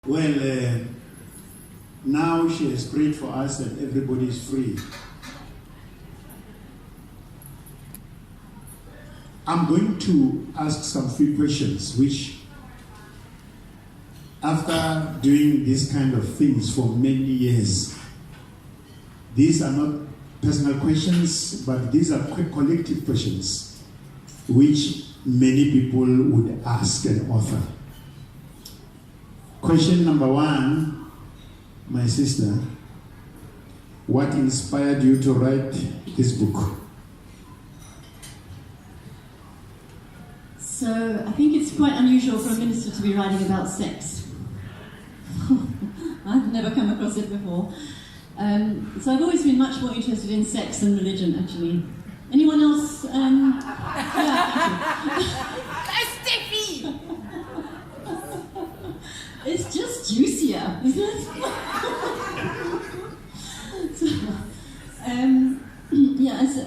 Well, now she has prayed for us and everybody is free. I'm going to ask some few questions which, after doing these kind of things for many years, these are not personal questions, but these are collective questions which many people would ask an author. Question number one, my sister, what inspired you to write this book? So I think it's quite unusual for a minister to be writing about sex. I've never come across it before. So I've always been much more interested in sex than religion, actually. Anyone else? Steffi! It's just juicier, isn't it?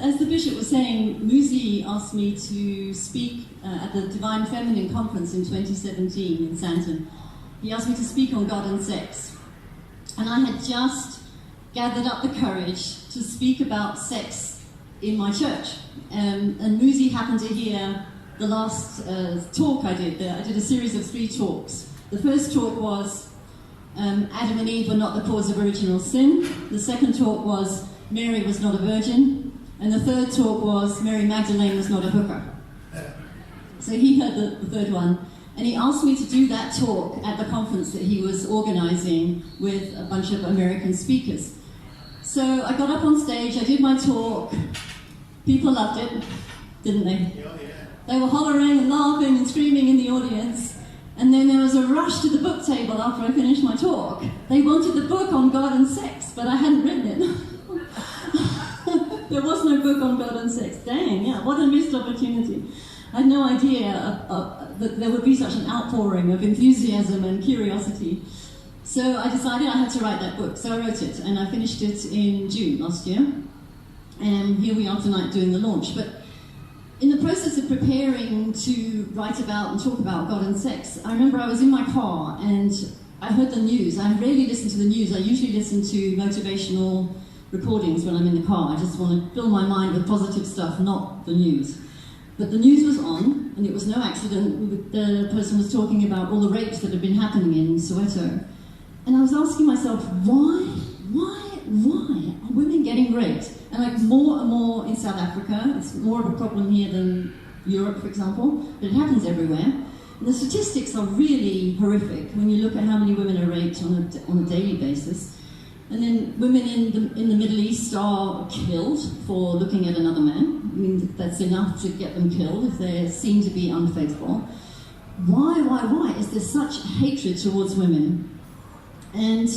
As the bishop was saying, Muzi asked me to speak at the Divine Feminine Conference in 2017 in Santon. He asked me to speak on God and sex. And I had just gathered up the courage to speak about sex in my church. And Muzi happened to hear the last talk I did. I did a series of 3 talks. The first talk was Adam and Eve were not the cause of original sin. The second talk was Mary was not a virgin. And the third talk was Mary Magdalene was not a hooker. So he heard the third one. And he asked me to do that talk at the conference that he was organizing with a bunch of American speakers. So I got up on stage, I did my talk. People loved it, didn't they? They were hollering and laughing and screaming in the audience. And then there was a rush to the book table after I finished my talk. They wanted the book on God and sex, but I hadn't written it. There was no book on God and sex. Dang, yeah, what a missed opportunity. I had no idea that there would be such an outpouring of enthusiasm and curiosity. So I decided I had to write that book. So I wrote it, and I finished it in June last year. And here we are tonight doing the launch. But in the process of preparing to write about and talk about God and sex, I remember I was in my car and I heard the news. I rarely listen to the news. I usually listen to motivational recordings when I'm in the car. I just want to fill my mind with positive stuff, not the news. But the news was on, and it was no accident. The person was talking about all the rapes that had been happening in Soweto. And I was asking myself, why are women getting raped? And like more and more in South Africa, it's more of a problem here than Europe, for example, but it happens everywhere. And the statistics are really horrific when you look at how many women are raped on a daily basis. And then women in the Middle East are killed for looking at another man. I mean, that's enough to get them killed if they seem to be unfaithful. Why is there such hatred towards women? And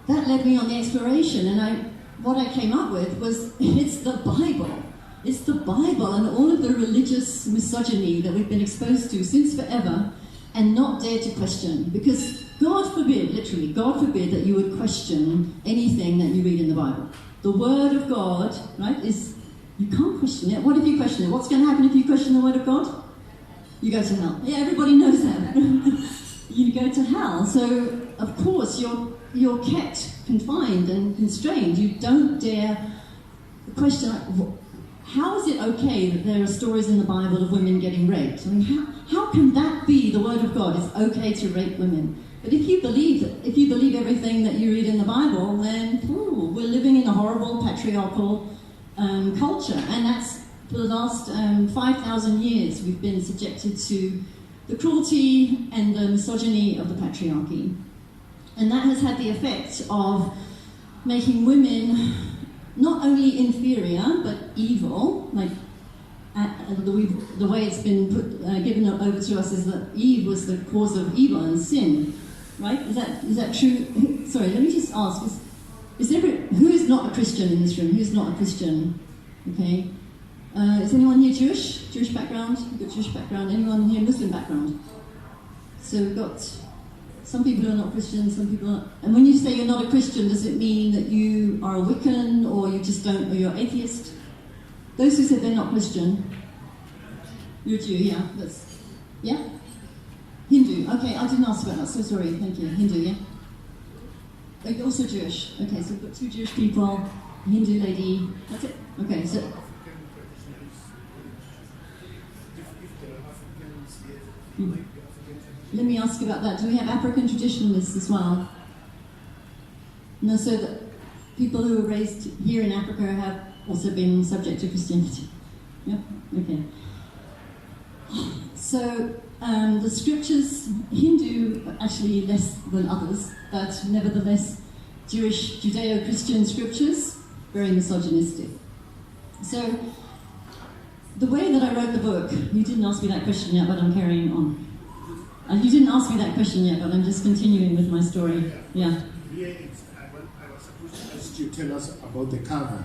that led me on the exploration, and what I came up with was, it's the Bible. It's the Bible and all of the religious misogyny that we've been exposed to since forever and not dared to question. Because God forbid, literally, God forbid that you would question anything that you read in the Bible. The Word of God, right, you can't question it. What if you question it? What's going to happen if you question the Word of God? You go to hell. Yeah, everybody knows that. You go to hell. So, of course, you're kept confined and constrained. You don't dare question, how is it okay that there are stories in the Bible of women getting raped? I mean, how can that be the Word of God? It's okay to rape women. But if you believe everything that you read in the Bible, then we're living in a horrible patriarchal culture. And that's, for the last 5,000 years, we've been subjected to the cruelty and the misogyny of the patriarchy. And that has had the effect of making women not only inferior, but evil. Like, the way it's been given over to us is that Eve was the cause of evil and sin, right? Is that true? Sorry, let me just ask, who is not a Christian in this room? Who's not a Christian? Okay. Is anyone here Jewish? Jewish background? We've got Jewish background. Anyone here Muslim background? So we've got some people who are not Christian, some people are... And when you say you're not a Christian, does it mean that you are a Wiccan, or you just don't, or you're atheist? Those who said they're not Christian, you're Jew, yeah. Yeah? Hindu, Okay, I didn't ask about that, so sorry. Thank you. Hindu, yeah? Oh, you're also Jewish. Okay, so we've got two Jewish people, a Hindu lady. That's it? Okay, so... Let me ask about that. Do we have African traditionalists as well? No, so that people who were raised here in Africa have also been subject to Christianity. Yeah? Okay. So, the scriptures, Hindu actually less than others, but nevertheless, Jewish, Judeo-Christian scriptures, very misogynistic. So, the way that I wrote the book, you didn't ask me that question yet, but I'm carrying on. You didn't ask me that question yet, but I'm just continuing with my story. Yeah. I was supposed to ask you to tell us about the cover,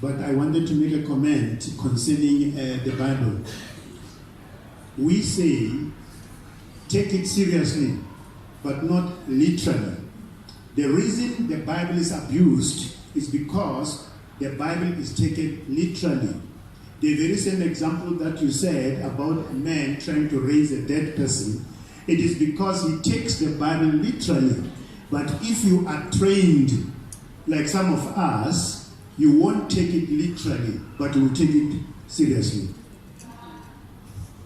but I wanted to make a comment concerning the Bible. We say, take it seriously, but not literally. The reason the Bible is abused is because the Bible is taken literally. The very same example that you said about a man trying to raise a dead person, it is because he takes the Bible literally. But if you are trained, like some of us, you won't take it literally, but you will take it seriously.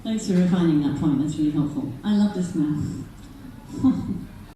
Thanks for refining that point, that's really helpful. I love this man.